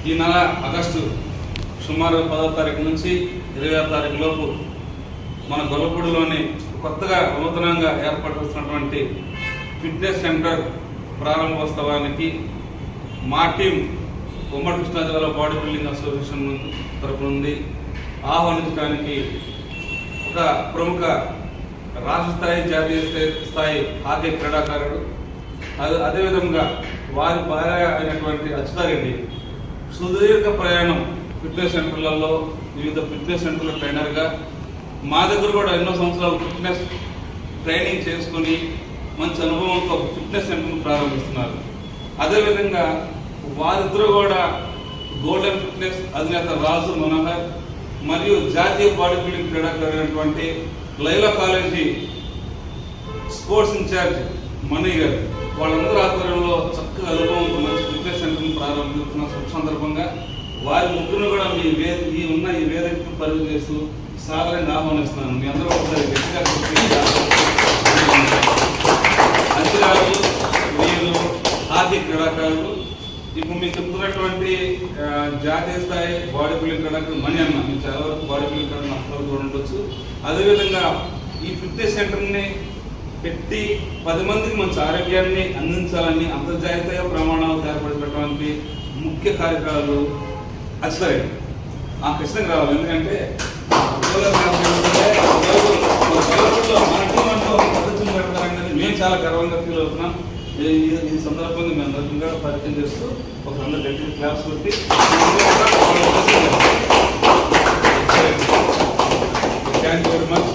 ఈ నెల ఆగస్టు సుమారు 10వ తారీఖు నుంచి 20వ తారీఖు లోపు మన గొల్లపూడిలోని కొత్తగా నూతనంగా ఏర్పడుతున్నటువంటి ఫిట్నెస్ సెంటర్ ప్రారంభోత్సవానికి మా టీం ఉమ్మడి కృష్ణా జిల్లా బాడీ బిల్డింగ్ అసోసియేషన్ తరపు నుండి ఆహ్వానించడానికి ఒక ప్రముఖ రాష్ట్ర స్థాయి జాతీయ స్థాయి హాకీ క్రీడాకారుడు అదేవిధంగా వారి భార్య అయినటువంటి అచ్యుతారెడ్డి సుదీర్ఘ ప్రయాణం ఫిట్నెస్ సెంటర్లలో వివిధ ఫిట్నెస్ సెంటర్ల ట్రైనర్గా మా దగ్గర కూడా ఎన్నో సంవత్సరాలు ఫిట్నెస్ ట్రైనింగ్ చేసుకుని మంచి అనుభవంతో ఫిట్నెస్ సెంటర్ను ప్రారంభిస్తున్నారు. అదేవిధంగా వారిద్దరూ కూడా గోల్డెన్ ఫిట్నెస్ అధినేత రాజు మనోహర్ మరియు జాతీయ బాడీ బిల్డింగ్ క్రీడాకారైనటువంటి Laila college sports incharge Mani గారు వాళ్ళందరూ ఆధ్వర్యంలో చక్కగా అనుభవంతో మంచి ఫిట్నెస్ సెంటర్ను ప్రారంభిస్తున్న సందర్భంగా వారి ముగ్గురు కూడా ఈ వేదికను పరిధి చేస్తూ సాధారణంగా ఆహ్వానిస్తున్నాను. మీ అందరూ ఒకసారి అంచనాలు వీరు హాకీ క్రీడాకారులు. ఇప్పుడు మీకు చెప్తున్నటువంటి జాతీయ స్థాయి బాడీ బిల్డింగ్ క్రీడాకారులు మణి అన్న మీకు చాలా వరకు బాడీ బిల్డింగ్ క్రీడా కూడా ఉండొచ్చు. అదేవిధంగా ఈ ఫిట్నెస్ సెంటర్ని పెట్టి 10 మందికి మంచి ఆరోగ్యాన్ని అందించాలని అంతర్జాతీయ ప్రమాణాలు ఏర్పడటానికి ముఖ్య కార్యక్రమాలు అచ్చుతారండి. ఆ ప్రశ్నకు రావాలి. ఎందుకంటే పద్ధతులు పెడతారనేది మేము చాలా గర్వంగా ఫీల్ అవుతున్నాం. ఈ సందర్భంగా మేము అందరికీ కూడా పరిచయం చేస్తూ ఒక 100 గంటల క్లాస్ కొట్టి థ్యాంక్ యూ వెరీ మచ్.